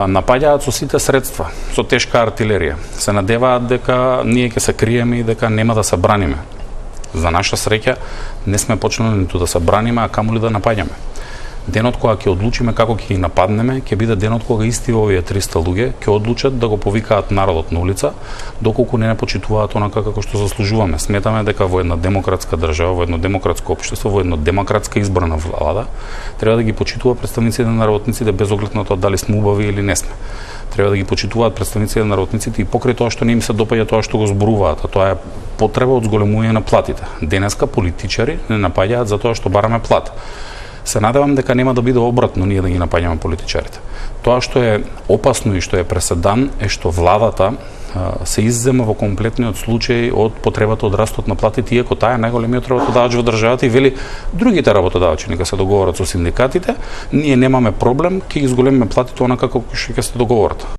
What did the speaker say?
Напаѓаат со сите средства, со тешка артилерија. Се надеваат дека ние ќе се криеме и дека нема да се браниме. За наша среќа не сме почнали ниту да се браниме, а камоли да напаѓаме. Денот кога ќе одлучиме како ќе ги нападнеме, ќе биде денот кога исти овие 300 луѓе ќе одлучат да го повикаат народот на улица, доколку не почитуваат онака како што заслужуваме. Сметаме дека во една демократска држава, во едно демократско општество, во една демократска избрана влада, треба да ги почитува представниците на работниците без оглед на тоа дали сме убави или не сме. Треба да ги почитуваат представниците на работниците и покрај тоа што не им се допаѓа тоа што го зборуваат, а тоа е потреба од зголемување на платите. Денеска политичари не напаѓаат за тоа што бараме плата. Се надевам дека нема да биде обратно ние да ги напаѓаме политичарите. Тоа што е опасно и што е преседан е што владата се иззема во комплетниот случај од потребата од растот на платите, иако таа е најголемиот работодавач во државата и вели другите работодавачи нека се договорат со синдикатите, ние немаме проблем, ќе ги зголемиме платите онака како што ќе се договорат.